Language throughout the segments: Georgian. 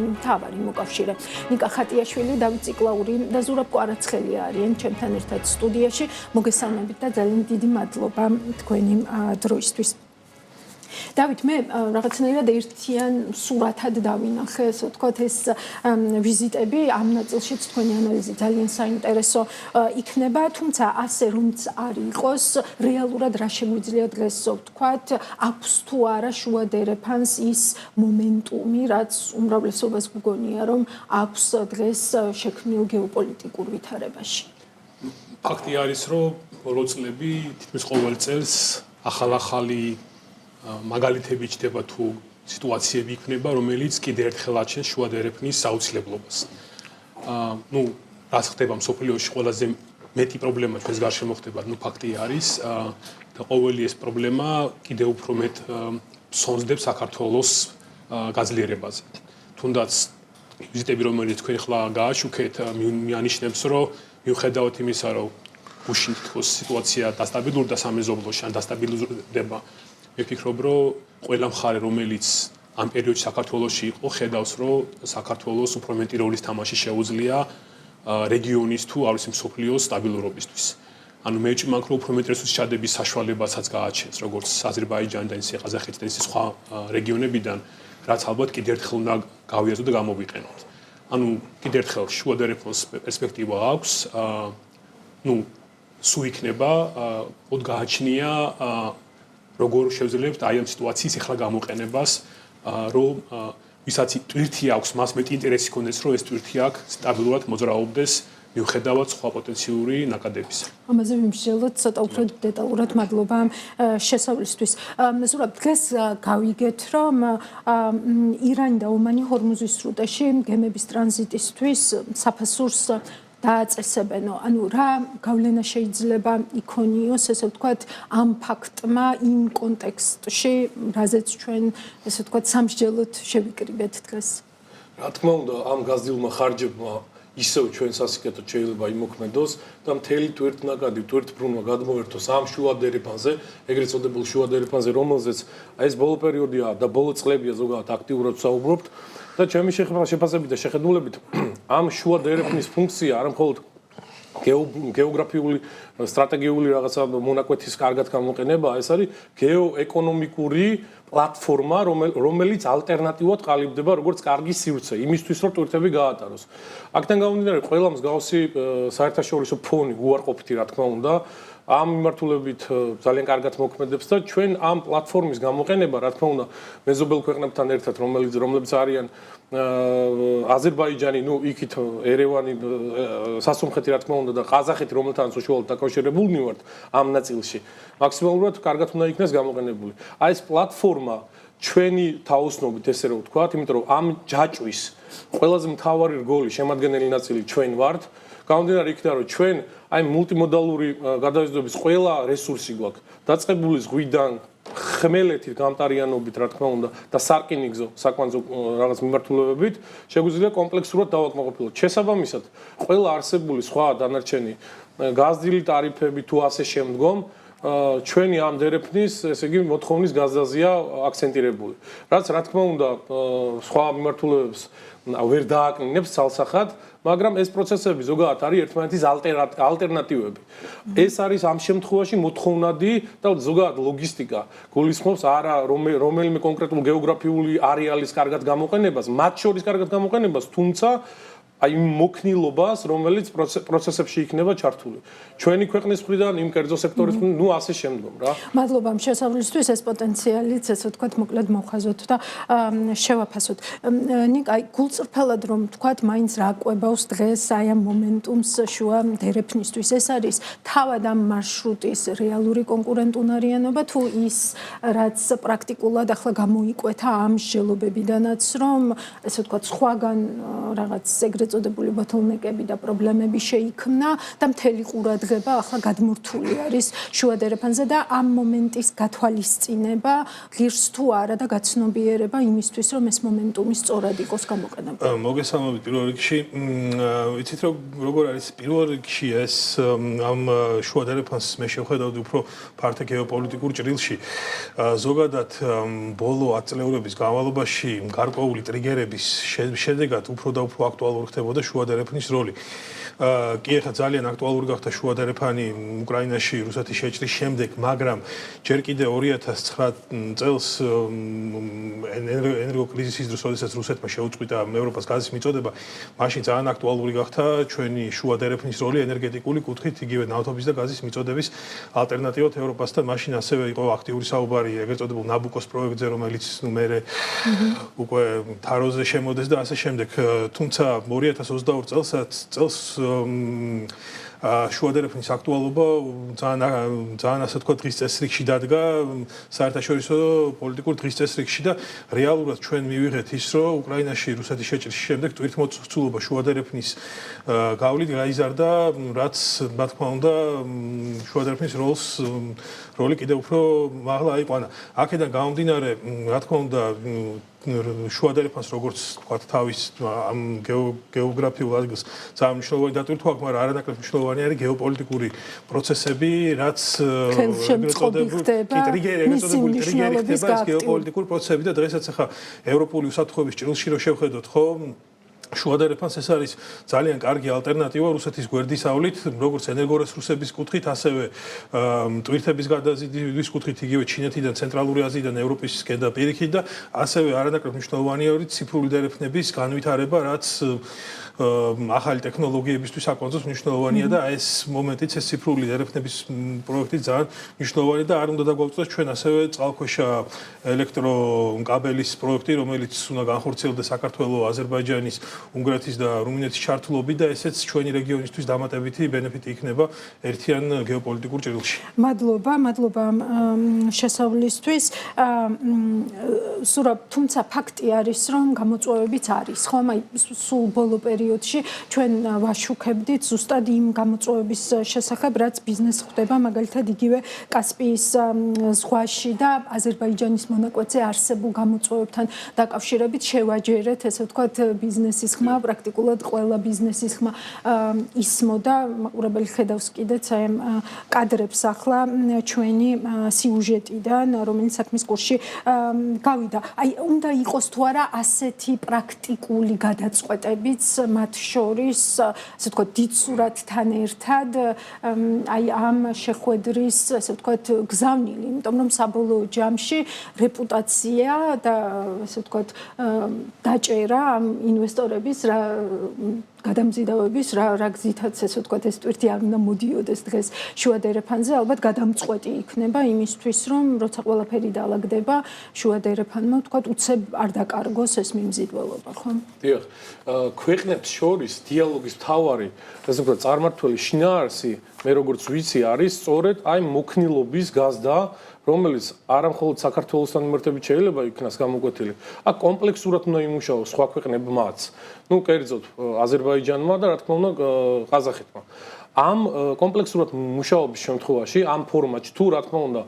მთავარი მოკავშირე ნიკა ხატიაშვილი, დავით ციკლაური და ზურაბ კვარაცხელი არიან ჩემთან ერთად სტუდიაში. მოგესალმებით და ძალიან დიდი მადლობა თქვენი დროისთვის. დავით, მე რაღაცნაირად ერთიან სურათად დავინახე, ასე ვთქვათ, ეს ვიზიტები ამ ნაწილშიც თქვენი ანალიზი ძალიან საინტერესო იქნება, თუმცა ასე რომც არ იყოს, რეალურად რა შეგვიძლია დღეს ვთქვათ, აქვს თუ არა შუა დერეფანს ის მომენტუმი, რაც უმრავლესობას გგონია, რომ აქვს დღეს შექმნილ გეოპოლიტიკურ ვითარებაში. ფაქტი არის, რომ ბოლო წლები თითქმის ყოველ წელს ახალ-ახალი მაგალითები ჩდება თუ სიტუაციები იქნება, რომელიც კიდევ ერთხელ აჩენს შუა დერეფნის აუცილებლობას. რაც ხდება მსოფლიოში ყველაზე მეტი პრობლემა ჩვენს გარშემო ხდება, ფაქტი არის და ყოველი ეს პრობლემა კიდევ უფრო მეტ სონძდებს საქართველოს გაძლიერებაზე. თუნდაც ვიზიტები, რომელიც თქვენ ახლა გააშუქეთ, მიანიშნებს, რომ მიუხედავად იმისა, რომ გუშინ თითქოს სიტუაცია დასტაბილურდა სამეზობლოში, ან დასტაბილურდება, მე ვფიქრობ, რომ ყველა მხარე, რომელიც ამ პერიოდში საქართველოში იყო, ხედავს, რომ საქართველოს უფრო მეტი როლის თამაში შეუძლია რეგიონის თუ არის მსოფლიოს სტაბილურობისთვის. ანუ მე ვჭიმაქ, რომ უფრო მეტ რესურსის ჩადების საშუალებასაც გააჩენს, როგორც აზერბაიჯანი და ისე ყაზახეთი და ისე სხვა რეგიონებიდან, რაც ალბათ კიდევ ერთხელ უნდა გავიაზროთ და გამოვიყენოთ. ანუ კიდევ ერთხელ შუა დერეფნის პერსპექტივა აქვს, სულ იქნება მოდ გააჩნია როგორ შევძლებთ აი ამ სიტუაციის ახლა გამოყენებას, რომ ვისაც ტვირთი აქვს, მას მეტი ინტერესი ჰქონდეს, რომ ეს ტვირთი აქ სტაბილურად მოძრაობდეს, მიუხედავად სხვა პოტენციური ნაკადებისა. ამაზე ვიმსჯელოთ ცოტა უფრო დეტალურად, მადლობა შესავლისთვის. ზურაბ, დღეს გავიგეთ, რომ ირანი და ომანი ჰორმუზის სრუტეში გემების ტრანზიტისთვის საფასურს დააწესებენო. ანუ რა გავლენა შეიძლება იქონიოს, ესე ვთქვათ, ამ ფაქტმა იმ კონტექსტში, რაზეც ჩვენ, ესე ვთქვათ, სამსჯელოდ შევიკრიბეთ დღეს. რა თქმა უნდა, ამ გაზრდილმა ხარჯებმა ისევ ჩვენ სასიკეთოდ შეიძლება იმოქმედოს და მთელი ტვირთნაკადი, ტვირთბრუნვა გადმოერთოს ამ შუა დერეფანზე, ეგრეთ წოდებულ შუა დერეფანზე, რომელზეც ეს ბოლო პერიოდია და ბოლო წლებია ზოგადად აქტიურად ვსაუბრობთ და ჩემი შეფასებით და შეხედულებით ამ შუა დერეფნის ფუნქცია არა მხოლოდ გეოგრაფიული, სტრატეგიული რაღაცა მონაკვეთის კარგად გამოყენება, ეს არის გეოეკონომიკური პლატფორმა, რომელიც ალტერნატივად ყალიბდება როგორც კარგი სივრცე იმისთვის, რომ ტვირთები გაატაროს. აქედან გამომდინარე, ყველა მსგავსი საერთაშორისო ფონი უარყოფითი, რა თქმა უნდა, ამ მიმართულებით ძალიან კარგად მოქმედებს და ჩვენ ამ პლატფორმის გამოყენება, რა თქმა უნდა, მეზობელ ქვეყნებთან ერთად, რომლებიც არიან აზერბაიჯანი, იქით ერევანი, სასუნხეთი, რა თქმა უნდა და ყაზახეთი, რომელთანაც უშუალოდ დაკავშირებულნი ვართ ამ ნაწილში, მაქსიმალურად კარგად უნდა იქნას გამოყენებული. აი ეს პლატფორმა ჩვენი თაოსნობით, ესე რომ ვთქვათ, იმიტომ რომ ამ ჯაჭვის ყველაზე მთავარი რგოლი, შემადგენელი ნაწილი ჩვენ ვართ. გამომდინარე იქიდან, რომ ჩვენ აი მულტიმოდალური გადაიზრდების ყველა რესურსი გვაქვს დაწყებული ზღვიდან, ხმელეთით, გამტარიანობით, რა თქმა უნდა, და სარკინიგზო, საკვანძო რაღაც მიმართულებებით, შეგვიძლია კომპლექსურად დავაკმაყოფილოთ. შესაბამისად, ყველა არსებული სხვა დანარჩენი გაზრდილი ტარიფები თუ ასე შემდგომ ჩვენი ამ დერეფნის, ესე იგი, მოთხოვნის გაზაზია აქცენტირებული. რაც რა თქმა უნდა, სხვა მიმართულებებს ვერ დააკნინებს ცალსახად, მაგრამ ეს პროცესები ზოგადად არის ერთმანეთის ალტერნატივები. ეს არის ამ შემთხვევაში მოთხოვნადი და ზოგადად ლოგისტიკა გულისხმობს არა რომელიმე კონკრეტულ გეოგრაფიული არეალის კარგად გამოყენებას, მათ შორის კარგად გამოყენებას, თუმცა აი მოქნილობას, რომელიც პროცესებში იქნება ჩართული. ჩვენი ქვეყნის მხრიდან, იმ კერძო სექტორის მხრიდან, ასე შემდგომ რა. მადლობა ამ შესაძლებლობისთვის, ეს პოტენციალიც, ესე ვთქვათ, მოკლედ მოვხაზოთ და შევაფასოთ. ნიკა, გულწრფელად რომ ვთქვათ, მაინც რა კვებავს დღეს აი ამ მომენტუმს შუა დერეფნისთვის. ეს არის თავად ამ მარშრუტის რეალური კონკურენტუნარიანობა თუ ის, რაც პრაქტიკულად ახლა გამოიკვეთა ამ მსჯელობებიდანაც, რომ ესე ვთქვათ, სხვაგან რაღაც ეგრეთ მოწოდებული bottleneck-ები და პრობლემები შეიქმნა და მთელი ყურადღება ახლა გადმორთული არის შუა დერეფანზე და ამ მომენტის გათვალისწინება ღირს თუ არა და გაცნობიერება იმისთვის, რომ ეს მომენტუმი სწორად იყოს გამოყენებული. მოგესალმებით პირველ რიგში. Იცით როგორ არის პირველ რიგში ეს ამ შუა დერეფანს მე შევხედავდი უფრო ფართო გეოპოლიტიკურ ჭრილში. ზოგადად ბოლო 10 წლეულების განმავლობაში გარკვეული ტრიგერების შედეგად უფრო და უფრო აქტუალური ხდებოდა შუა დერეფნის როლი. კი ახლა ძალიან აქტუალური გახდა შუა დერეფანი უკრაინაში რუსეთის შეჭრის შემდეგ, მაგრამ ჯერ კიდე 2009 წელს ენერგოკრიზისის დროს, როდესაც რუსეთმა შეუწყვიტა ევროპას გაზის მიწოდება, მაშინ ძალიან აქტუალური გახდა ჩვენი შუა დერეფნის როლი ენერგეტიკული კუთხით, იგივე ნავთობის და გაზის მიწოდების ალტერნატივად ევროპასთან. მაშინ ასევე იყო აქტიური საუბარი ეგრეთ წოდებულ ნაბუკოს პროექტზე, რომელიც მერე უკვე თაროზე შემოდეს და ასე შემდეგ. თუმცა 2022 წელს შუა დერეფნის აქტუალობა ძალიან ასე თქვა დღის წესრიგში დადგა საერთაშორისო პოლიტიკურ დღის წესრიგში და რეალურად ჩვენ მივიღეთ ის, რომ უკრაინაში რუსეთის შეჭრის შემდეგ ტვირთმოცულობა შუა დერეფნის გავლით გაიზარდა, რაც რა თქმა უნდა შუა დერეფნის როლი კიდევ უფრო მაღლა აიყვანა. აქედან გამომდინარე, რა თქმა უნდა შუა დერეფანს როგორც თქვა თავის ამ გეოგრაფიულ ადგილს ძალიან მნიშვნელოვანი დატვირთვა აქვს, მაგრამ არანაკლებ მნიშვნელოვანი არის გეოპოლიტიკური პროცესები, რაც ტრიგერი ხდება ეს გეოპოლიტიკური პროცესები და დღესაც ახლა ევროპული უსაფრთხოების ჭრილში რო შევხედოთ, ხო შუა დერეფანს ეს არის ძალიან კარგი ალტერნატივა რუსეთის გვერდისავლით, როგორც ენერგორესურსების კუთხით, ასევე ტვირთების გადაზიდვის კუთხით, იგივე ჩინეთიდან, ცენტრალური აზიიდან, ევროპის კენდა პირიქით და ასევე არანაკლებ მნიშვნელოვანია ციფრული დერეფნების განვითარება, რაც ახალი ტექნოლოგიებისთვის აკონცოს მნიშვნელოვანია და ეს მომენტიც ეს ციფრული დერეფნების პროექტი ძალიან მნიშვნელოვანია და არ უნდა დაგვაუწყდეს ჩვენ ასევე წყალქვეშა ელექტროკაბელის პროექტი, რომელიც უნდა განხორციელდეს საქართველოს, აზერბაიჯანის, უნგრეთის და რუმინეთის ჩართულობით და ესეც ჩვენი რეგიონისთვის დამატებითი ბენეფიტი იქნება ერთიან გეოპოლიტიკურ ჭრილში. მადლობა შესავლისთვის. სურაბ, თუმცა ფაქტი არის, რომ გამოწვევებიც არის, ხო, სულ ბოლო პერიოდში ჩვენ ვაშუქებდით ზუსტად იმ გამოწვევების შესახებ, რაც ბიზნეს ხდება, მაგალითად იგივე კასპიის ზღვაში და აზერბაიჯანის მონაკვეთზე არსებულ გამოწვევებთან დაკავშირებით შევაჯერეთ, ესე ვთქვათ, ბიზნესის ხმა, პრაქტიკულად ყველა ბიზნესის ხმა ისმოდა, მაყურებელი ხედავს კიდეც აი ამ კადრებს ახლა ჩვენი სიუჟეტიდან, რომელიც საქმის კურსში გავიდა. აი უნდა იყოს თუ არა ასეთი პრაქტიკული გადაწყვეტებიც მათ შორის, ასე ვთქვათ, დიდ სურათთან ერთად, აი ამ შეხვედრის, ასე ვთქვათ, გზავნილი, იმიტომ რომ საბოლოო ჯამში რეპუტაცია და ასე ვთქვათ, დაჭერა ამ ინვესტორების რა გადამზიდავების რა გზითაც ესე ვთქვათ ეს ტვირთი არ უნდა მოდიოდეს დღეს შუა დერეფანზე ალბათ გადამწყვეტი იქნება იმისთვის რომ როცა ყველაფერი დაალაგდება შუა დერეფანმა ვთქვათ უცებ არ დაკარგოს ეს მიმზიდველობა ხო? დიახ. ქვეყნებს შორის დიალოგის მთავარი ესე ვთქვათ წარმართველი შინაარსი მე როგორც ვიცი არის სწორედ აი მოქნილობის გაზდა რომელიც არამხოლოდ საქართველოსთან მიმართებით შეიძლება იქნას გამოკვეთილი. აქ კომპლექსურად უნდა იმუშაოს სხვა ქვეყნებმაც. ნუ კერძოდ აზერბაიჯანმა და რა თქმა უნდა ყაზახეთმა. ამ კომპლექსურად მუშაობის შემთხვევაში ამ ფორმატში თუ რა თქმა უნდა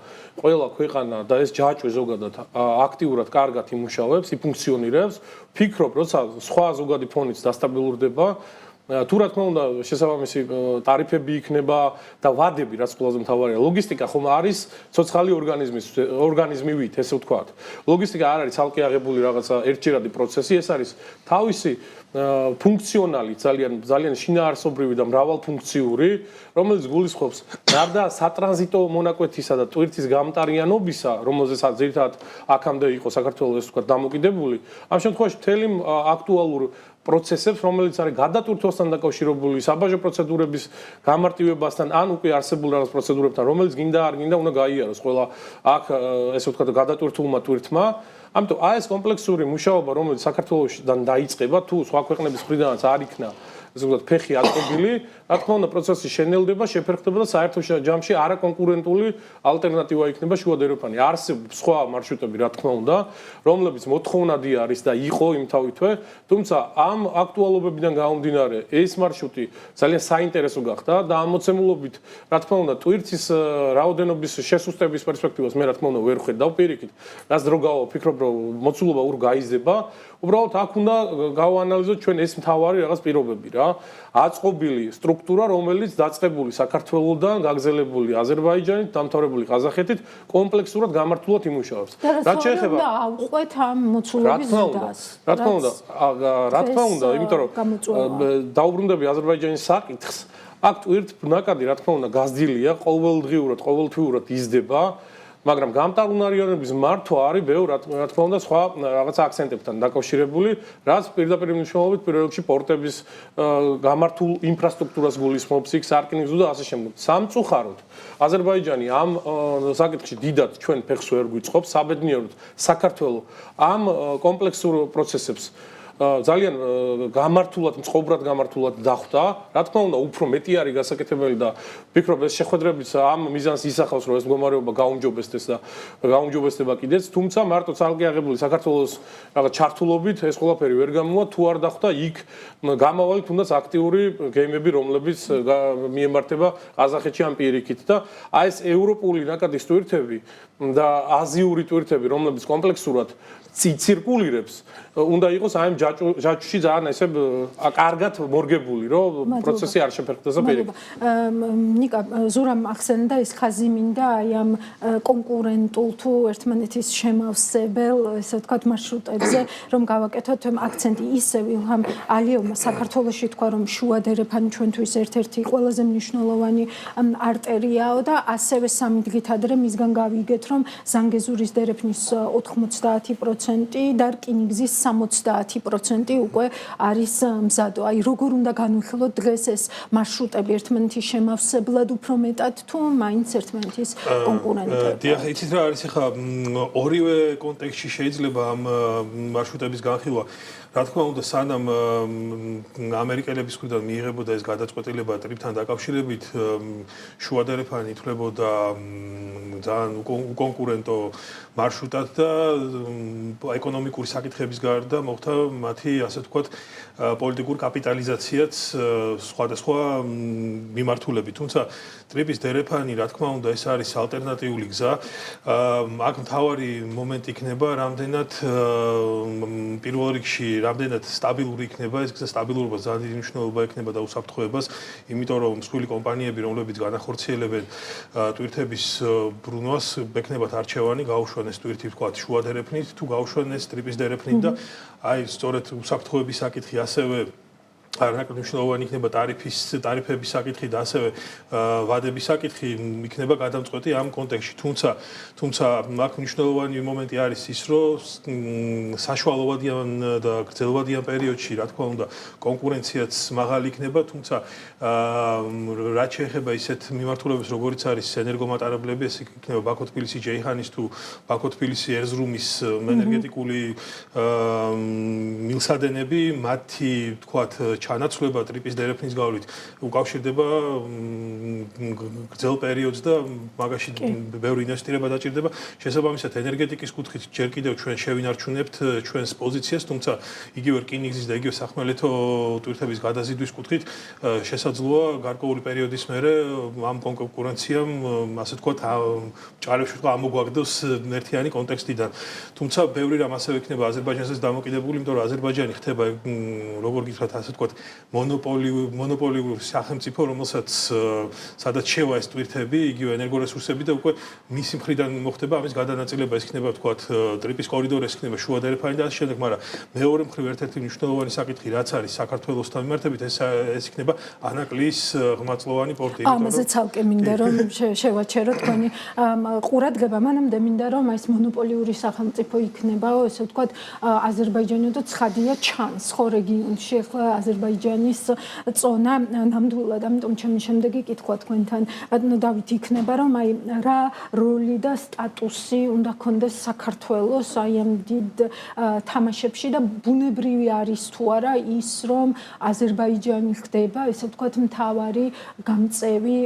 ყველა ქვეყანა და ეს ჯაჭვი ზოგადად აქტიურად კარგად იმუშავებს, იფუნქციონირებს, ფიქრობ, როცა სხვა ზოგადი ფონიც დასტაბილურდება თუ რა თქმა უნდა შესაბამისი ტარიფები იქნება და ვადები რაც ყველაზე მთავარია ლოგისტიკა ხომ არის ცოცხალი ორგანიზმივით ესე ვთქვათ ლოგისტიკა არ არის ცალკე აღებული რაღაცა ერთჯერადი პროცესი ეს არის თავისი ფუნქციონალი ძალიან შინაარსობრივი და მრავალფუნქციური რომელიც გულისხმობს გარდა სატრანზიტო მონაკვეთისა და ტვირთის გამტარიანობისა რომელზეც ძირითადად აქამდე იყო საქართველოს ესე ვთქვათ დამოკიდებული ამ შემთხვევაში მთელი აქტუალურ პროცესებს, რომელიც არის გადატვირთვასთან დაკავშირებული, საბაჟო პროცედურების გამარტივებასთან, ან უკვე არსებულ რაღაც პროცედურებთან, რომელიც გინდა არ გინდა უნდა გაიაროს ყველა აქ ესე ვთქვათ გადატვირთულმა ტვირთმა. ამიტომ აი ეს კომპლექსური მუშაობა, რომელიც საქართველოსიდან დაიწყება, თუ სხვა ქვეყნების მხრიდანაც არ იქნა ესე ვთქვათ, ფეხი აწყობილი, რა თქმა უნდა, პროცესი შენელდება, შეფერხდება და საერთო ჯამში არაკონკურენტული ალტერნატივა იქნება შუა დერეფანი. არსებობს სხვა მარშრუტები, რა თქმა უნდა, რომლებიც მოთხოვნადი არის და იყო იმთავითვე, თუმცა ამ აქტუალობებიდან გამომდინარე, ეს მარშრუტი ძალიან საინტერესო გახდა და ამ მოცემულობით, რა თქმა უნდა, ტვირთის რაოდენობის შესუსტების პერსპექტივას მე რა თქმა უნდა ვერ ხედავ პირიქით. რაც დრო გავა, ვფიქრობ, რომ მოცულობა ურ გაიზრდება. უბრალოდ აქ უნდა გავაანალიზოთ ჩვენ ეს მთავარი რაღაც პირობები რა. აწყობილი სტრუქტურა, რომელიც დაწყებული საქართველოსთან, გაგზელებული აზერბაიჯანით, დამთავრებული ყაზახეთით, კომპლექსურად გამართულად იმუშავებს. რაც შეეხება აუყვეთ ამ მოცულობის ზრდას. რა თქმა უნდა, იმიტომ რომ დაუბრუნდები აზერბაიჯანის საკითხს, აქ ტვირთ ნაკადი, რა თქმა უნდა, გაზრდილია, ყოველდღიურად, ყოველთვიურად იზრდება. მაგრამ გამტარუნარიანობის მართვა არის ბევრად, რა თქმა უნდა, სხვა რაღაც აქცენტებთან დაკავშირებული, რაც პირდაპირ მნიშვნელობით პირველ რიგში პორტების გამართულ ინფრასტრუქტურას გულისხმობს, იქ სარკინიგზო და ასე შემდეგ. სამწუხაროდ, აზერბაიჯანი ამ საკითხში დიდად ჩვენ ფეხს ვერ გვიწყობს, საბედნიეროდ საქართველოს ამ კომპლექსურ პროცესებს ძალიან გამართულად, მწყობრად გამართულად დახვდა. რა თქმა უნდა, უფრო მეტი არის გასაკეთებელი და ვფიქრობ, ეს შეხვედრებიც ამ მიზანს ისახავს, რომ ეს მდგომარეობა გაუმჯობესდეს და გაუმჯობესდება კიდეც, თუმცა მარტო ცალკე აღებული საქართველოს რაღაც ჩართულობით ეს ყველაფერი ვერ გამოვა, თუ არ დახვდა იქ გამავალი თუნდაც აქტიური გეიმები, რომლებიც მიემართება ყაზახეთში ამ პირიქით და აი ეს ევროპული ნაკადის ტვირთები და აზიური ტვირთები, რომლებიც კომპლექსურად ცირკულირებს, უნდა იყოს აი ამ ჯაჭვში ძალიან ესე კარგად მორგებული, რომ პროცესი არ შეფერხდეს და პირიქით. ნიკა, ზურამ ახსენდა ეს ხაზი მინდა აი ამ კონკურენტულ თუ ერთმანეთის შემავსებელ, ესე ვთქვათ, მარშრუტებზე, რომ გავაკეთოთ აქცენტი ისევ ილჰამ ალიევმა საქართველოში თქვა, რომ შუა დერეფანი ჩვენთვის ერთ-ერთი ყველაზე მნიშვნელოვანი არტერიაო და ასევე სამი დღით ადრე მისგან გავიგეთ, რომ ზანგეზურის დერეფნის 90% და რკინიგზის 70% უკვე არის მზადო. აი როგორ უნდა განვიხილოთ დღეს ეს მარშრუტები ერთმანეთის შემავსებლად უფრო მეტად თუ მაინც ერთმანეთის კონკურენტები? დიახ, იცით რა არის ახლა ორივე კონტექსტში შეიძლება ამ მარშრუტების განხილვა. რა თქმა უნდა, სანამ ამერიკელების მხრიდან მიიღებოდა ეს გადაწყვეტილება ტრიპთან დაკავშირებით, შუა დერეფანი ითვლებოდა ძალიან უკონკურენტო მარშრუტად და ეკონომიკური საკითხების გარდა მოხდა მათი, ასე ვთქვათ, პოლიტიკური კაპიტალიზაციაც სხვადასხვა მიმართულებით. თუმცა ტრიპის დერეფანი, რა თქმა უნდა, ეს არის ალტერნატიული გზა. აქ მთავარი მომენტი იქნება, რამდენად პირველ რიგში რამდენად სტაბილური იქნება ეს გზა, სტაბილურობა ძალიან დიდი მნიშვნელობა ექნება და უსაფრთხოებას, იმიტომ რომ მსხვილი კომპანიები, რომლებიც განახორციელებენ ტვირთების ბრუნვას, ექნებათ არჩევანი, გაუშვან ეს ტვირთი, ვთქვათ, შუა დერეფნით, თუ გაუშვან ეს ტრიპის დერეფნით და აი, სწორედ უსაფრთხოების საკითხი ასევე არანაკლებ მნიშვნელოვანი იქნება ტარიფების საკითხი და ასევე ვადების საკითხი იქნება გადამწყვეტი ამ კონტექსტში. თუმცა აქ მნიშვნელოვანი მომენტი არის ის, რომ საშუალოვადიან და გრძელვადიან პერიოდში, რა თქმა უნდა, კონკურენციაც მაღალი იქნება, თუმცა რაც შეეხება ისეთ მიმართულებებს, როგორიც არის ენერგომატარებლები, ეს იქნება ბაქო-თბილისი-ჯეიჰანის თუ ბაქო-თბილისი-ერზრუმის ენერგეტიკული მილსადენები, მათი, თქვათ, ჩანაცვლება ტრიპის დერეფნის გავლით უკავშირდება გრძელ პერიოდს და მაგაში ბევრი ინვესტირება დაჭირდება. შესაბამისად, ენერგეტიკის კუთხით ჯერ კიდევ ჩვენ შევინარჩუნებთ ჩვენს პოზიციას, თუმცა იგივე რკინიგზის და იგივე სახმელეთო ტვირთების გადაზიდვის კუთხით შესაძლოა გარკვეული პერიოდის მერე ამ კონკურენციამ, ასე ვთქვათ, ჭარებში თქვა ამოგვაგდოს ერთიანი კონტექსტიდან. თუმცა ბევრი რამ ასევე იქნება აზერბაიჯანსაც დამოკიდებული, იმიტომ რომ აზერბაიჯანი ხდება როგორ გითხრათ, ასე ვთქვათ, მონოპოლიური სახელმწიფო, რომელსაც სადაც შევა ეს ტვირთები, იგივე ენერგორესურსები და უკვე მისი მხრიდან მოხდება ამის გადანაწილება, ეს იქნება თქვათ ტრიპის კორიდორი, ეს იქნება შუა დერეფანი და ასე შემდეგ, მაგრამ მეორე მხრივ ერთ-ერთი მნიშვნელოვანი საკითხი, რაც არის საქართველოსთან მიმართებით, ეს იქნება ანაკლიის ღრმაწლოვანი პორტი. ამაზე ცალკე მინდა რომ შევაჩერო თქვენი ყურადღება, მანამდე მინდა რომ ეს მონოპოლიური სახელმწიფო იქნება, ესე ვთქვათ, აზერბაიჯანი და ცხადია ჩანს ხო რეგიონში, ახლა აზერბაიჯანის წონა ნამდვილად, ამიტომ ჩემი შემდეგი კითხვა თქვენთან ბატონო დავით იქნება, რომ აი რა როლი და სტატუსი უნდა ქონდეს საქართველოს აი ამ დიდ თამაშებში და ბუნებრივი არის თუ არა ის, რომ აზერბაიჯანი ხდება, ესე ვთქვათ, მთავარი გამწევი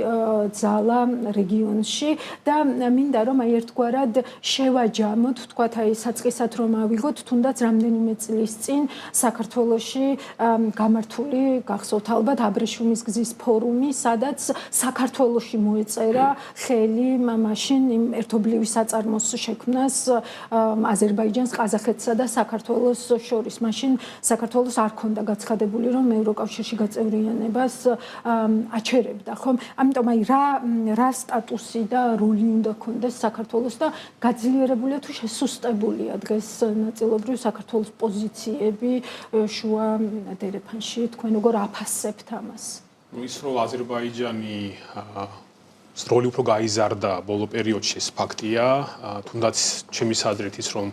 ძალა რეგიონში და მინდა რომ აი ერთგვარად შევაჯამოთ, ვთქვათ, აი საწყისად რომ ავიღოთ, თუნდაც რამდენიმე წლის წინ საქართველოში გამართული გახსოვთ ალბათ აბრეშუმის გზის ფორუმი, სადაც საქართველოში მოეწერა ხელი მაშინ იმ ერთობლივი საწარმოს შექმნას აზერბაიჯანს, ყაზახეთსა და საქართველოს შორის. მაშინ საქართველოს არ ქონდა გაცხადებული, რომ ევროკავშირში გაწევრიანებას აჩერებდა, ხომ? ამიტომ აი რა სტატუსი და როლი უნდა ქონდეს საქართველოს და გაძლიერებულია თუ შესუსტებულია დღეს ნაწილობრივ საქართველოს პოზიციები შუა დერეფანში, თქვენ როგორ აფასებთ ამას? ის რომ აზერბაიჯანი როლი უფრო გაიზარდა ბოლო პერიოდში, ეს ფაქტია, თუნდაც ჩემი აზრით ის რომ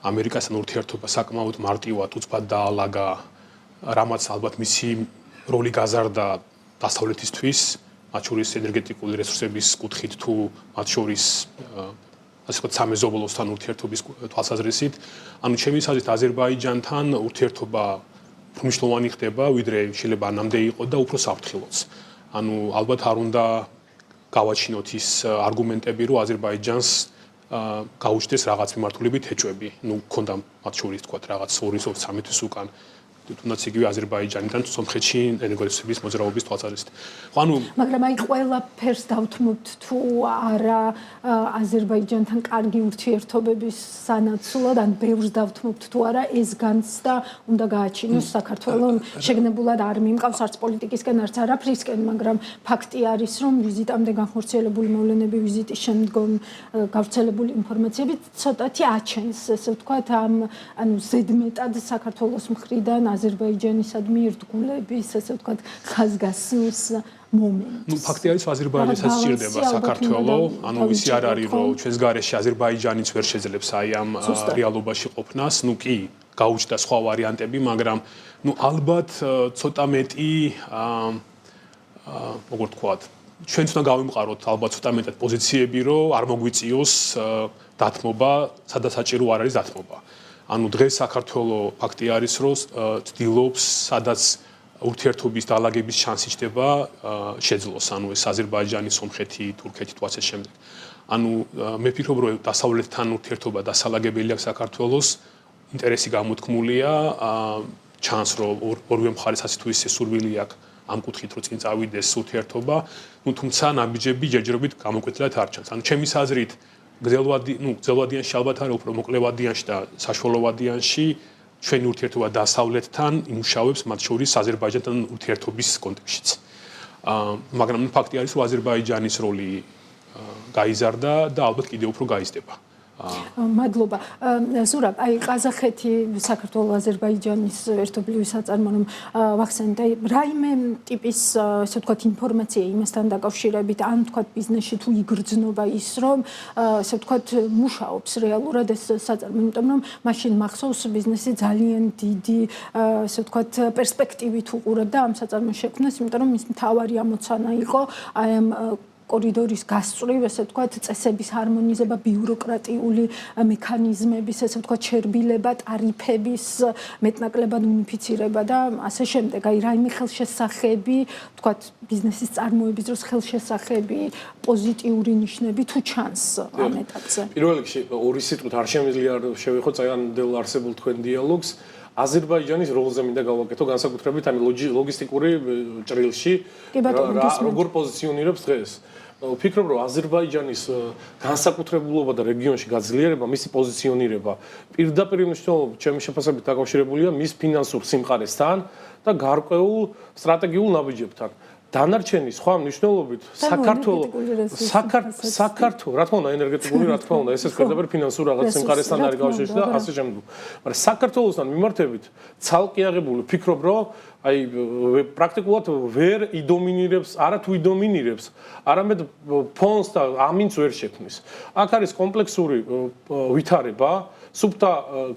ამერიკასთან ურთიერთობა საკმაოდ მარტივად უცბად დაალაგა, რამაც ალბათ მისი როლი გაზარდა დასავლეთისთვის, მათ შორის ენერგეტიკული რესურსების კუთხით თუ მათ შორის ასე ვთქვათ სამეზობლოსთან ურთიერთობის თვალსაზრისით, ანუ ჩემი აზრით აზერბაიჯანთან ურთიერთობა მნიშვნელოვანი ხდება, ვიდრე შეიძლება ანამდე იყო და უფრო საფრთხილოც. ანუ ალბათ არ უნდა გავაჩინოთ ის არგუმენტები, რომ აზერბაიჯანს გაუჩნდეს რაღაც მიმართულებით ეჭვები. ნუ ქონდა მათ შორის თქვათ რაღაც 2-3 თვის უკან თუნდაც იგივე აზერბაიჯანიდან სომხეთში ენერგორესურსების მოძრაობის თვალსაზრისით. ანუ მაგრამ აი ყველაფერს დავთმობთ თუ არა აზერბაიჯანთან კარგი ურთიერთობების სანაცვლოდ, ან ბევრს დავთმობთ თუ არა ეს განცდა უნდა გააჩინოს საქართველოს. შეგნებულად არ მიმყავს არც პოლიტიკისკენ, არც არაფრისკენ, მაგრამ ფაქტი არის, რომ ვიზიტამდე განხორციელებული მოვლენები, ვიზიტის შემდგომ გავრცელებული ინფორმაციები ცოტათი აჩენს, ესე ვთქვათ, ანუ ზედმეტად საქართველოს მხრიდან აზერბაიჯანისადმი ერთგულების, ესე ვთქვათ, ხაზგასმის მომენტს. ნუ ფაქტი არის, აზერბაიჯანსაც სჭირდება საქართველოს, ანუ ისი არ არის, რომ ჩვენს გარეშე აზერბაიჯანიც ვერ შეძლებს აი ამ რეალობაში ყოფნას, ნუ კი გაუჩნდა სხვა ვარიანტები, მაგრამ ნუ ალბათ ცოტა მეტი როგორ თქვათ, ჩვენც უნდა გავიმყაროთ ალბათ ცოტა მეტად პოზიციები, რომ არ მოგვიწიოს დათმობა, სადაც საჭირო არ არის დათმობა. ანუ დღეს საქართველოს ფაქტი არის, რომ ცდილობს, სადაც ურთიერთობის დაალაგების შანსი ჩდება, შეძლოს, ანუ ეს აზერბაიჯანი, სომხეთი, თურქეთი თუ ასე შემდეგ. ანუ მე ვფიქრობ, რომ დასავლეთთან ურთიერთობა დასალაგებელი აქვს საქართველოს, ინტერესი გამოთქმულია, ჩანს, რომ ორივე მხარეს ასე თუ ისე სურვილი აქვს ამ კუთხით, რომ წინ წავიდეს ურთიერთობა, ნუ თუმცა ნაბიჯები ჯერჯერობით გამოკვეთილად არ ჩანს. ანუ ჩემის აზრით გრძელვადიანში ალბათ არა, უფრო მოკლევადიანში და საშუალოვადიანში ჩვენი ურთიერთობა დასავლეთთან იმუშავებს, მათ შორის აზერბაიჯანთან ურთიერთობის კონტექსტშიც. მაგრამ ფაქტი არის, რომ აზერბაიჯანის როლი გაიზარდა და ალბათ კიდევ უფრო გაიზრდება. მადლობა. ზურაბ, აი ყაზახეთი, საქართველოს, აზერბაიჯანის ერთობლივი საწარმო რომ ვახსენეთ, აი რაიმე ტიპის, ესე ვთქვათ, ინფორმაცია იმასთან დაკავშირებით, ან ვთქვათ, ბიზნესში თუ იგრძნობა ის, რომ ესე ვთქვათ, მუშაობს რეალურად ეს საწარმო, იმიტომ რომ მაშინ მახსოვს ბიზნესი ძალიან დიდი, ესე ვთქვათ, პერსპექტივით უყურებდა ამ საწარმოს შექმნას, იმიტომ რომ მის მთავარი ამოცანა იყო აი ამ კორიდორის გასწვრივ, ესე ვთქვათ, წესების ჰარმონიზება, ბიუროკრატიული მექანიზმების, ესე ვთქვათ, შერბილება, ტარიფების მეტნაკლებად უნიფიცირება და ასე შემდეგ. აი რაიმე ხელშესახები, ვთქვათ, ბიზნესის წარმოების დროს ხელშესახები, პოზიტიური ნიშნები თუ ჩანს ამ ეტაპზე. პირველ რიგში ორი სიტყვით არ შემიძლია შევეხო წინანდელ არსებულ თქვენ დიალოგს. აზერბაიჯანის როლზე მინდა გავაკეთო განსაკუთრებით ამ ლოგისტიკური ჭრილში, როგორ პოზიციონირებს დღეს. ვფიქრობ, რომ აზერბაიჯანის განსაკუთრებულობა და რეგიონში გაძლიერება, მისი პოზიციონირება პირდაპირ მნიშვნელობით ჩემი შეფასებით დაკავშირებულია მის ფინანსურ სიმყარესთან და გარკვეულ სტრატეგიულ ნაბიჯებთან. დანარჩენი სხვა მნიშვნელობით საქართველოს რა თქმა უნდა ენერგეტიკული რა თქმა უნდა ესეც პირდაპირ ფინანსურ რაღაც სიმყარესთან არის გავშეშდა და ასე შემდეგ. მაგრამ საქართველოსთან მიმართებით ცალკე აღებული ფიქრობ რომ აი პრაქტიკულად ვერ იდომინირებს, არათუ იდომინირებს, არამედ ფონს და ამინს ვერ შექმნის. აქ არის კომპლექსური ვითარება, სუფთა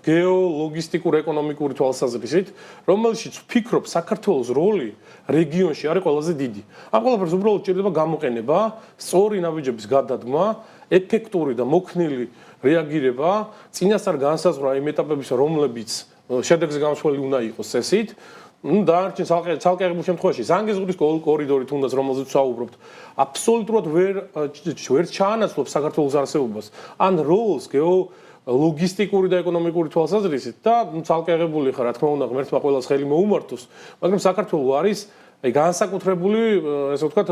გეოლოგისტიკურ ეკონომიკური თვალსაზრისით, რომელშიც ვფიქრობ საქართველოს როლი რეგიონში არის ყველაზე დიდი. ამ ყველაფერს უბრალოდ ჭირდება გამოყენება, სწორი ნაბიჯების გადადგმა, ეფექტური და მოქნილი რეაგირება, წინასწარ განსაზღვრა იმ ეტაპების, რომლებიც შედეგზე გამოსვლელი უნდა იყოს წესით. დანარჩენ ცალკე აღებულ შემთხვევაში ზანგეზურის კორიდორი თუნდაც რომელზეც ვსაუბრობთ აბსოლუტურად ვერ ჩაანაცვლობს საქართველოს არსებობას ან როლს გეოლოგისტიკური და ეკონომიკური თვალსაზრისით და ცალკე აღებული ხარ რა თქმა უნდა ღმერთმა ყველას ხელი მოუმართოს მაგრამ საქართველოს არის აი განსაკუთრებული ესე ვთქვათ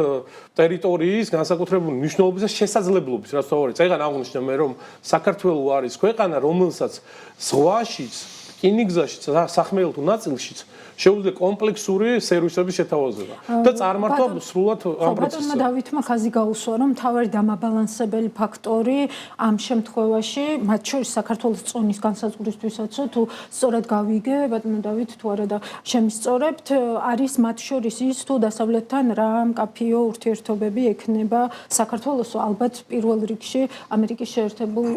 ტერიტორიის განსაკუთრებული მნიშვნელობის და შესაძლებლობის რაც თავარი წეგან აღნიშნე მე რომ საქართველოს არის ქვეყანა რომელსაც ზღვაშიც რკინიგზაშიც სახმელეთო ნაწილშიც შეუძლია კომპლექსური სერვისების შეთავაზება და წარმართვა სრულად ამ პროცესს. ბატონმა დავითმა ხაზი გაუსვა, რომ მთავარი დამაბალანსებელი ფაქტორი ამ შემთხვევაში, მათ შორის საქართველოს წონის განსაზღვრისთვისაც, თუ სწორად გავიგე, ბატონო დავით, თუ არა და შემისწორებთ, არის მათ შორის ის, თუ დასავლეთთან რა მკაფიო ურთიერთობები ექნება საქართველოს, ალბათ პირველ რიგში ამერიკის შეერთებულ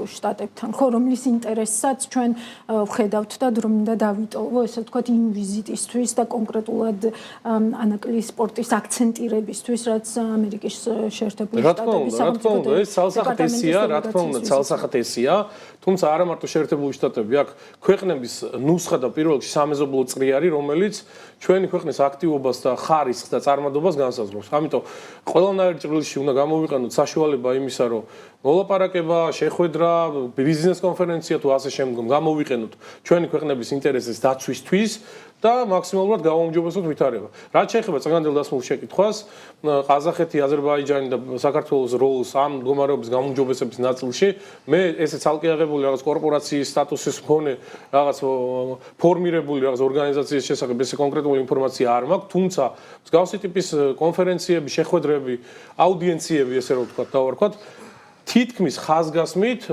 შტატებთან, ხო, რომლის ინტერესსაც ჩვენ ვხედავთ და დრომინდა დავიტოვო, ესე ვთქვათ, იმ ვიზიტისთვის და კონკრეტულად ანაკლის სპორტის აქცენტირებისთვის, რაც ამერიკის შეერთებული შტატების რა თქმა უნდა, ეს ცალსახადესია, რა თქმა უნდა, ცალსახადესია, თუმცა არა მარტო შეერთებული შტატები, აქ ქვეყნების ნუსხა და პირველ რიგში სამეზობლო წრი არის, რომელიც ჩვენი ქვეყნის აქტივობას და ხარისხს და წარმადობას განსაზღვრავს. ამიტომ ყველანაირ ჭრილში უნდა გამოვიყენოთ საშუალება იმისა, რომ მოლაპარაკება, შეხვედრა, ბიზნეს კონფერენცია თუ ასე შემდგომ გამოვიყენოთ ჩვენი ქვეყნების ინტერესების დაცვისთვის და მაქსიმალურად გავაუმჯობესოთ ვითარება. რაც შეეხება წინანდელ დასმულ შეკითხვას, ყაზახეთი, აზერბაიჯანი და საქართველოს როლს ამ მდგომარეობის გაუმჯობესების ნაწილში, მე ესე ცალკე აღებული რაღაც კორპორაციის სტატუსის მქონე რაღაც ფორმირებული რაღაც ორგანიზაციის შესახებ ესე კონკრეტული ინფორმაცია არ მაქვს, თუმცა მსგავსი ტიპის კონფერენციები, შეხვედრები, აუდიენციები ესე რომ ვთქვათ, დავარქვათ თითქმის ხაზგასმით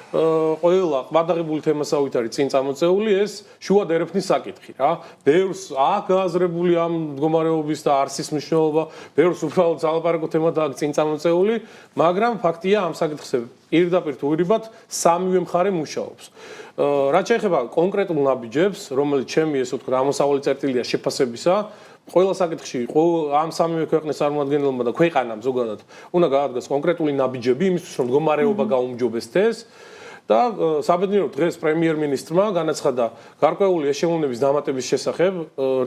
ყველა ყბადაღებული თემასავით არის წინ წამოწეული ეს შუა დერეფნის საკითხი რა. ბევრს აქ გააზრებული ამ მდგომარეობის და არსის მნიშვნელობა, ბევრს უბრალოდ ძალაპარაკო თემა და წინ წამოწეული, მაგრამ ფაქტია ამ საკითხზე პირდაპირ თუ ირიბად სამივე მხარე მუშაობს. რაც შეეხება კონკრეტულ ნაბიჯებს, რომელიც ჩემი ესე ვთქვათ ამოსავალი წერტილია შეფასებისა ყველა საკითხში ამ სამივე ქვეყნის წარმომადგენელმა და ქვეყანამ ზოგადად უნდა გაადგას კონკრეტული ნაბიჯები იმისთვის რომ მდგომარეობა გაუმჯობესდეს და საბედნიეროდ დღეს პრემიერ-მინისტრმა განაცხადა გარკვეული ეშელონების დამატების შესახებ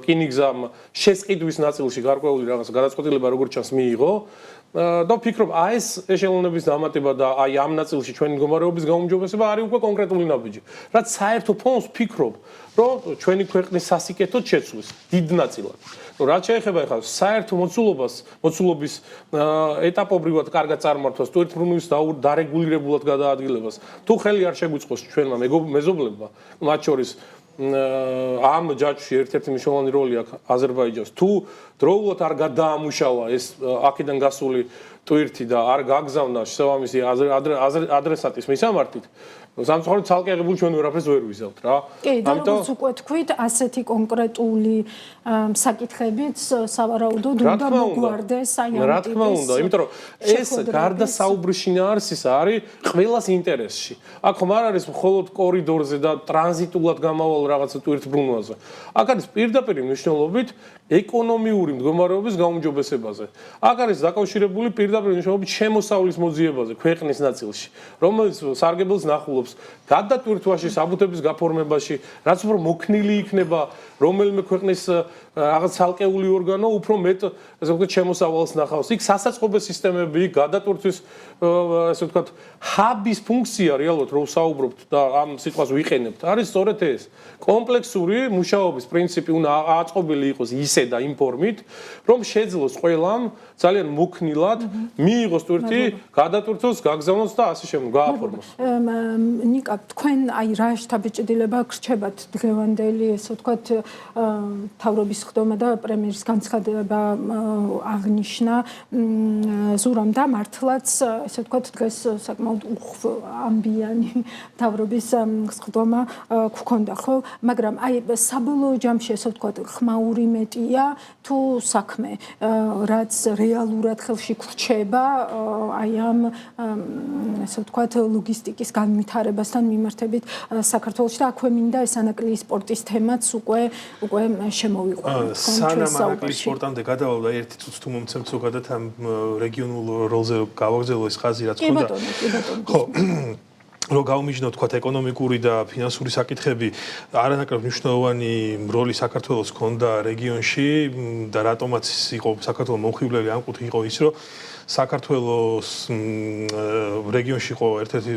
რკინიგზამ შესყიდვის ნაწილში გარკვეული რაღაც გადაწყვეტილება როგორც ჩანს მიიღო და ვფიქრობ აი ეს ეშელონების დამატება და აი ამ ნაწილში ჩვენი მდგომარეობის გაუმჯობესება არის უკვე კონკრეტული ნაბიჯი რაც საერთო ფონს ვფიქრობ რომ ჩვენი ქვეყნის სასიკეთოდ შეცვლის დიდ ნაწილად რაც შეეხება ახლა საერთო მოცულობის ეტაპობრივად კარგად წარმართვას, ტვირთბრუნვის დარეგულირებულად გადაადგილებას, თუ ხელი არ შეგვიწყოს ჩვენმა მეზობლებმა, მათ შორის ამ ჯაჭვში ერთ-ერთი მნიშვნელოვანი როლი აქვს აზერბაიჯანს, თუ დროულად არ გადაამუშავა ეს აქედან გასული ტვირთი და არ გაგზავნა შესაბამისი ადრესატის მისამართით, სამწუხაროდ ცალკე აღებული ჩვენ ვერაფერს ვერ ვიზავთ რა. კი, და როგორც უკვე თქვით, ასეთი კონკრეტული საკითხებიც სავარაუდოდ უნდა მოგვარდეს აი ამ რა თქმა უნდა, იმიტომ რომ ეს გარდა საუბრის შინაარსის არის ყველას ინტერესში. აქ ხომ არ არის მხოლოდ კორიდორზე და ტრანზიტულად გამავალ რაღაცა ტვირთბრუნვაზე. აქ არის პირდაპირ მნიშვნელობით ეკონომიური მდგომარეობის გაუმჯობესებაზე. აქ არის დაკავშირებული პირდაპირ მნიშვნელობით შემოსავლის მოძიებაზე ქვეყნის ნაწილში, რომელიც სარგებელს ნახულობს გადატვირთვაში, საბუთების გაფორმებაში, რაც უფრო მოქნილი იქნება რომელიმე ქვეყნის რაღაც ცალკეული ორგანო უფრო მეტ ესე ვთქვათ შემოსავალს ნახავს. იქ სასაწყობე სისტემები, გადატვირთვის ესე ვთქვათ ჰაბის ფუნქცია რეალურად რო ვსაუბრობთ და ამ სიტყვას ვიყენებთ, არის სწორედ ეს. კომპლექსური მუშაობის პრინციპი უნდა აწყობილი იყოს ისე და იმ ფორმით, რომ შეძლოს ყველამ ძალიან მოქნილად მიიღოს ტვირთი, გადატვირთოს, გაგზავნოს და ასე შემდეგ გააფორმოს. ნიკა, თქვენ აი რა შთაბეჭდილება გრჩებათ დღევანდელი, ესე ვთქვათ, თავრობის ხდომა და პრემიერის განცხადება აღნიშნა ზურამ და მართლაც, ესე ვთქვათ, დღეს საკმაოდ ამბიანი თავრობის ხდომა გქონდა, ხო? მაგრამ აი საბოლოო ჯამში, ესე ვთქვათ, ხმაური მეტია თუ საქმე, რაც რეალურად ხელში გრჩება აი ამ ესე ვთქვათ ლოგისტიკის განვითარებასთან მიმართებით საქართველოში და აქვე მინდა ეს ანაკლიის სპორტის თემაც უკვე შემოვიყვანოთ. სანამ ანაკლიის სპორტამდე გადავალ და ერთი წუთს თუ მომცემთ ზოგადად ამ რეგიონულ როლზე გავაგზავნო ეს ხაზი რაც ხონდა. კი ბატონო. ხო. რომ გავუმიჯნოთ თქვათ ეკონომიკური და ფინანსური საკითხები არანაკლებ მნიშვნელოვანი როლი საქართველოს ჰქონდა რეგიონში და რატომაც იყო საქართველოს მომხიბვლელი ამ კუთხე იყო ის რომ საქართველოს რეგიონში იყო ერთ-ერთი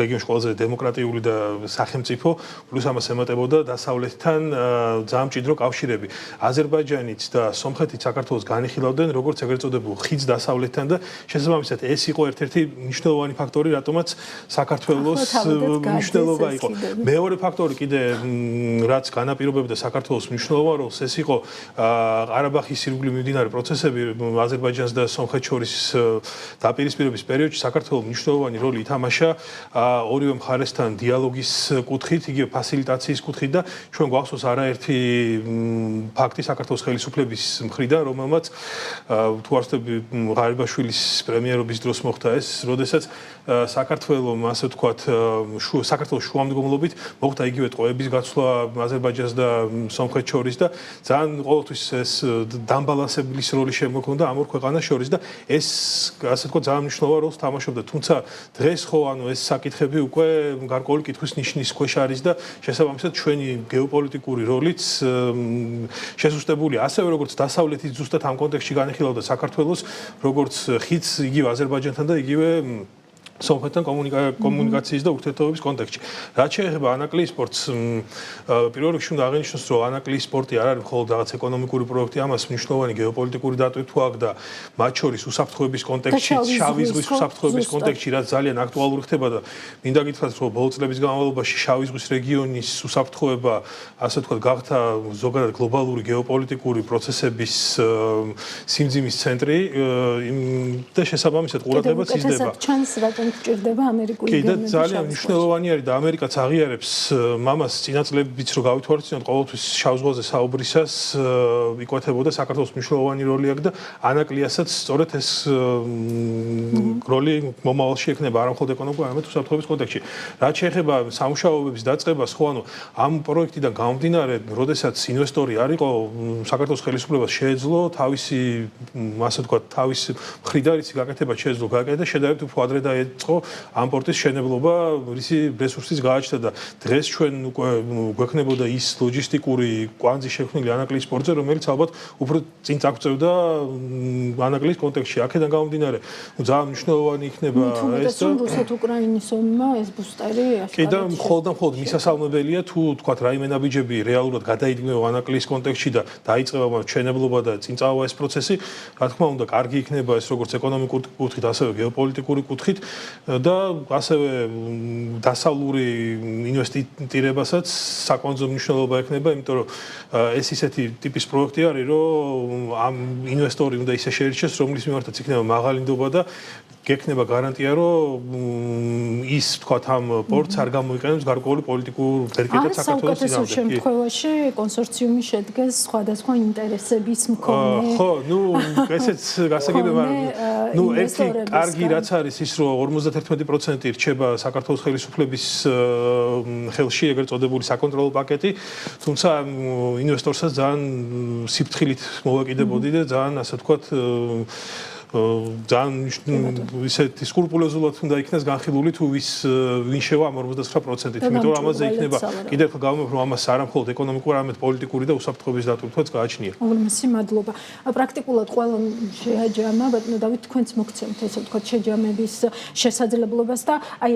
რეგიონში ყველაზე დემოკრატიული და სახელმწიფო პლუს ამას ემატებოდა დასავლეთთან ძალიან მჭიდრო კავშირები. აზერბაიჯანიც და სომხეთიც საქართველოს განიხილავდნენ როგორც ეგრეთ წოდებულ ხიდს დასავლეთთან და შესაბამისად ეს იყო ერთ-ერთი მნიშვნელოვანი ფაქტორი რატომაც საქართველოს მნიშვნელობა იყო. მეორე ფაქტორი კიდე რაც განაპირობებდა საქართველოს მნიშვნელოვან როლს ეს იყო ყარაბაღის ირგვლივ მიმდინარე პროცესები აზერბაიჯანს და სომხეთს შორის დაპირისპირების პერიოდში საქართველოს მნიშვნელოვანი როლი ითამაშა ორივე მხარესთან დიალოგის კუთხით, იგივე ფასილიტაციის კუთხით და ჩვენ გვახსოვს არაერთი ფაქტი საქართველოს ხელისუფლების მხრიდან, რომელმაც თუ არ ვცდები ღარიბაშვილის პრემიერობის დროს მოხდა ეს, როდესაც საქართველოს ასე ვთქვათ საქართველოს შუამდგომლობით მოხდა იგივე ტყვეების გაცვლა აზერბაიჯანს და სომხეთს შორის და ძალიან ყოველთვის ეს დამბალანსებლის როლი შემოქმნდა ამ ორ ქვეყანას შორის და ეს ასე ვთქვათ ძალიან მნიშვნელოვან როლს თამაშობდა, თუმცა დღეს ხო ანუ ეს საკითხები უკვე გარკვეული კითხვის ნიშნის ქვეშ არის და შესაბამისად ჩვენი გეოპოლიტიკური როლიც შესუსტებულია, ასევე როგორც დასავლეთის ზუსტად ამ კონტექსტში განიხილავდა საქართველოს როგორც ხიდს იგივე აზერბაიჯანთან და იგივე სომხეთთან კომუნიკაციის და ურთიერთობების კონტექსტში. რაც შეეხება ანაკლიის სპორტს, პირველ რიგში უნდა აღინიშნოს, რომ ანაკლიის სპორტი არ არის მხოლოდ რაღაც ეკონომიკური პროექტი, ამას მნიშვნელოვანი გეოპოლიტიკური დატვირთვა აქვს და მათ შორის უსაფრთხოების კონტექსტში, შავი ზღვის უსაფრთხოების კონტექსტში, რაც ძალიან აქტუალური ხდება და მინდა გითხრათ, რომ ბოლო წლების განმავლობაში შავი ზღვის რეგიონის უსაფრთხოება, ასე ვთქვათ, გახდა ზოგადად გლობალური გეოპოლიტიკური პროცესების სიმძიმის центრი და შესაბამისად ყურადღებაც იზრდება. გჭირდება ამერიკული გემები. კი და ძალიან მნიშვნელოვანი არის და ამერიკაც აღიარებს მამას წინაწლებიც რო გავითვალისწინოთ ყოველთვის შავ ზღვაზე საუბრისას იკვეთებოდა საქართველოს მნიშვნელოვანი როლი აქვს და ანაკლიასაც სწორედ ეს როლი მომავალში ექნება არა მხოლოდ ეკონომიკურ, არამედ უსაფრთხოების კონტექსტში. რაც შეეხება სამუშაოების დაწყებას, ხო ანუ ამ პროექტიდან გამომდინარე, როდესაც ინვესტორი არ იყო, საქართველოს ხელისუფლებას შეეძლო თავისი, ასე ვთქვათ, თავის მხრიდან ისი გაკეთება შეეძლო გააკეთა და შედარებით უფრო ადრე დაეწყო ამ პორტის შენებლობა, რისი რესურსის გააჩნდა და დღეს ჩვენ უკვე გვექნებოდა ის ლოჯისტიკური კვანძი შექმნილი ანაკლიის პორტზე, რომელიც ალბათ უფრო წინ წაგწევდა ანაკლიის კონტექსტში. აქედან გამომდინარე, ძალიან მნიშვნელოვანი იქნება ეს და რუსეთ-უკრაინის ომმა ეს ბუსტერი კი და მხოლოდ მისასალმებელია თუ თქვათ რაიმე ნაბიჯები რეალურად გადაიდგმება ანაკლიის კონტექსტში და დაიწყება ჩვენებლობა და წინ წავა ეს პროცესი, რა თქმა უნდა, კარგი იქნება ეს როგორც ეკონომიკური კუთხით, ასევე გეოპოლიტიკური კუთხით და ასევე დასავლური ინვესტირებასაც საკონცო მნიშვნელობა ექნება, იმიტომ რომ ეს ისეთი ტიპის პროექტი არის, რომ ამ ინვესტორი უნდა ისე შეირჩეს, რომლის მიმართაც იქნება მაღალი ნდობა და გექნება გარანტია, რომ ის თქვათ ამ პორტს არ გამოიყენებს გარკვეული პოლიტიკურ ბერკეტად საქართველოს წინააღმდეგ. საუკეთესო შემთხვევაში კონსორციუმი შედგეს სხვადასხვა ინტერესების მქონე. ხო, ნუ ესეც გასაგებია, მაგრამ ნუ ერთი კარგი რაც არის ის, რომ 51% რჩება საქართველოს ხელისუფლების ხელში ეგრეთ წოდებული საკონტროლო პაკეტი, თუმცა ინვესტორსაც ძალიან სიფრთხილით მოვაკიდებოდი და ძალიან ასე ვთქვათ ძალიან ისეთი სკრუპულოზულად უნდა იქნას განხილული თუ ვინ შევა ამ 49%-ით, იმიტომ რომ ამაზე იქნება კიდევ ერთხელ გავუმეორებ, რომ ამას არა მხოლოდ ეკონომიკური, არამედ პოლიტიკური და უსაფრთხოების დატვირთვაც გააჩნია. უღრმესი მადლობა. პრაქტიკულად ყველა შეაჯამა, ბატონო დავით, თქვენც მოგცემთ ესე ვთქვათ შეჯამების შესაძლებლობას და აი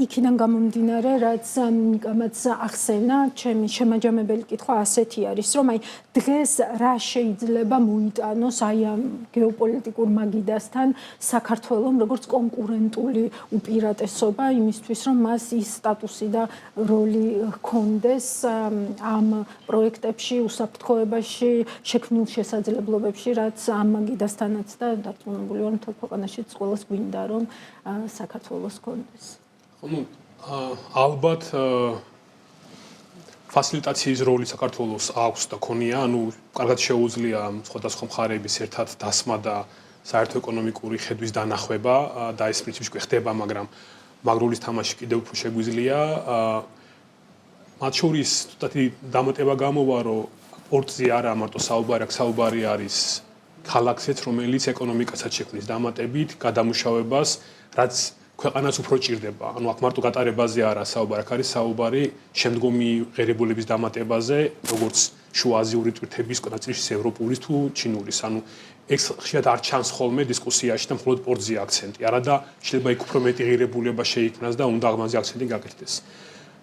იქიდან გამომდინარე, რაც ნიკამაც ახსენა, ჩემი შემაჯამებელი კითხვა ასეთი არის, რომ აი დღეს რა შეიძლება მოიტანოს აი ამ გეოპოლიტიკურ მაგიდასთან საქართველოს როგორც კონკურენტული უპირატესობა იმისთვის, რომ მას ის სტატუსი და როლი ჰქონდეს ამ პროექტებში, უსაფრთხოებაში, შექმნილ შესაძლებლობებში, რაც ამ მაგიდასთანაც და დარწმუნებული ვარ, მთელ ქვეყანაშიც ყველას გვინდა, რომ საქართველოს ჰქონდეს. ну ალბათ ფასილიტაციის როლი საქართველოს აქვს და ქონია, ანუ კარგად შეუძლია სხვადასხვა მხარეების ერთად დასმა და საერთო ეკონომიკური ხედვის დანახვება და ეს პრინციპში ხდება, მაგრამ მაგრულის თამაში კიდევ უფრო შეგვიძლია. მათ შორის ცოტათი დამატება გამოვა, რომ პორტზე არა მარტო საუბარი არის ქალაქზეც, რომელიც ეკონომიკასაც შექმნის დამატებით, გადამუშავებას, რაც ქვეყანას უფრო ჭირდება. ანუ აქ მარტო გატარებაზე არა საუბარი, აქ არის საუბარი შემდგომი ღირებულების დამატებაზე, როგორც შუააზიური ტვირთების ნაწილში ევროპულის თუ ჩინურის. ანუ ეს ხშირად არ ჩანს ხოლმე დისკუსიაში და მხოლოდ პორტზე აქცენტი. არა და შეიძლება იქ უფრო მეტი ღირებულება შეიქმნას და უნდა ამაზე აქცენტი გაკეთდეს.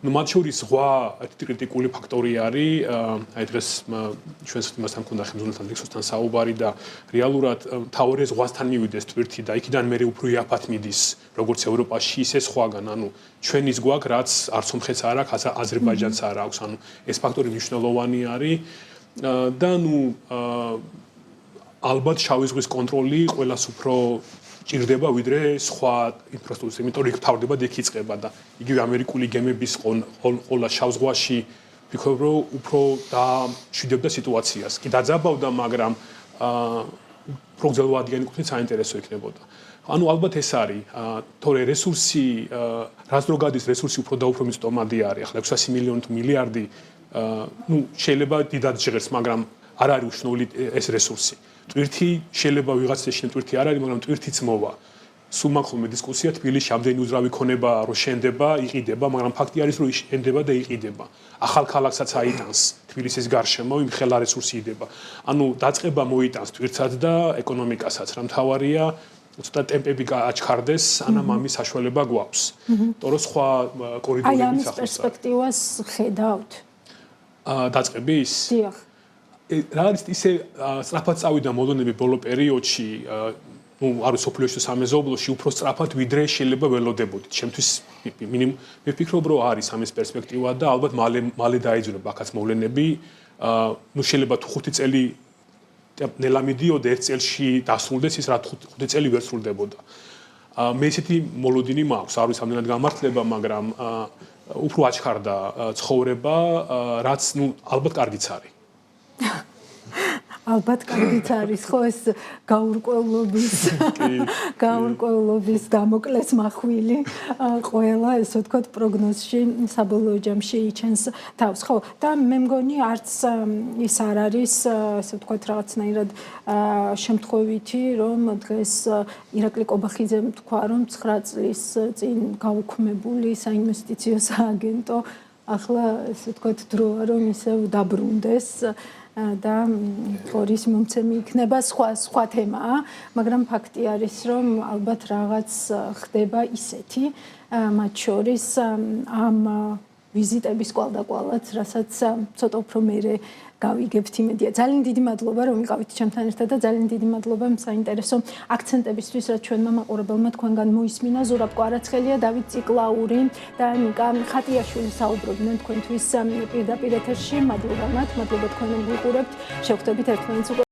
ну მათ შორის ზღვა ერთი კრიტიკული ფაქტორი არის, აი დღეს ჩვენს იმასთან მქონდა ხელმძღვანელთან ლექსოსთან საუბარი და რეალურად თავი ზღვასთან მივიდეს ტვირთი და იქიდან მე უფრო იაფად მიდის, როგორც ევროპაში, ისე სხვაგან, ანუ ჩვენის გვაქვს, რაც არც სომხეთს არ აქვს, აზერბაიჯანს არ აქვს, ანუ ეს ფაქტორი მნიშვნელოვანი არის და ну ალბათ შავი ზღვის კონტროლი ყველას უფრო ჭირდება ვიდრე სხვა ინფრასტრუქტურის, იმიტომ რომ იქ თავდება და იქ იწყება და იგივე ამერიკული გემების ყოლა შავ ზღვაში ვფიქრობ, რომ უფრო დაშვიდებდა სიტუაციას. კი დაძაბავდა, მაგრამ უფრო გრძელვადიანი კუთხით საინტერესო იქნებოდა. ანუ ალბათ ეს არის, თორე რესურსი, რაც რო გადის რესურსი უფრო და უფრო მიწტომადი არის. ახლა 600 მილიონი თუ მილიარდი, ну შეიძლება დიდად ჟღერს, მაგრამ არ არის უშნეული ეს რესურსი. ტვირთი შეიძლება ვიღაც ეშინე ტვირთი არ არის, მაგრამ ტვირთიც მოვა. სულ მაქვს ხოლმე დისკუსია თბილისში ამდენი უძრავი ქონება რო შენდება, იყიდება, მაგრამ ფაქტი არის რომ შენდება და იყიდება. ახალ ქალაქსაც აიტანს თბილისის გარშემო, იმ ხელა რესურსი იდება. ანუ დაწყება მოიტანს ტვირთსაც და ეკონომიკასაც, რა მთავარია ცოტა ტემპები გააჩქარდეს, სანამ ამის საშუალება გვაქვს. თორე სხვა კორიდორებიც აი ამის პერსპექტივას ხედავთ? დაწყების? დიახ. რა არის ისე სწრაფად წავიდა მოდონები ბოლო პერიოდში, ну, არ ვიცი, სოფლიოში სამეზობლოში უფრო სწრაფად ვიდრე შეიძლება ველოდებოდით. შემთთვის მინიმუმ მე ვფიქრობ, რომ არის ამის პერსპექტივა და ალბათ მალე დაიძრება აქაც მოვლენები. ну, შეიძლება თუ 5 წელი ნელა მიდიოდა 1 წელში დასრულდეს ის, რა 5 წელი ვერ სრულდებოდა. მე ესეთი მოლოდინი მაქვს, არ ვიცი, ამდენად გამართლება, მაგრამ უფრო აჩქარდა ცხოვრება, რაც ну, ალბათ კარგიც არის. ალბათ კარგიც არის ხო ეს გაურკვევლობის დამოკლეს მახვილი ყველა ესე ვთქვათ პროგნოზში საბოლოო ჯამში იჩენს თავს ხო და მე მგონი არც ის არ არის ესე ვთქვათ რაღაცნაირად შემთხვევითი რომ დღეს ირაკლი კობახიძემ თქვა რომ 9 წლის წინ გაუქმებული საინვესტიციო სააგენტო ახლა ესე ვთქვათ დროა რომ ისევ დაბრუნდეს და ფორის მომცემი იქნება სხვა თემაა, მაგრამ ფაქტი არის, რომ ალბათ რაღაც ხდება ისეთი, მათ შორის ამ ვიზიტების კვალდაკვალად, რასაც ცოტა უფრო მერე გავიგებთ იმედია. ძალიან დიდი მადლობა, რომ იყავით ჩემთან ერთად და ძალიან დიდი მადლობა საინტერესო აქცენტებისთვის, რაც ჩვენმა მაყურებელმა თქვენგან მოისმინა. ზურაბ კვარაცხელია, დავით ციკლაური და ნიკა ხატიაშვილი საუბრობდნენ თქვენთვის პირდაპირ ეთერში. მადლობა მათ, მადლობა თქვენ რომ ვიყურებთ. შევხვდებით ერთმანეთს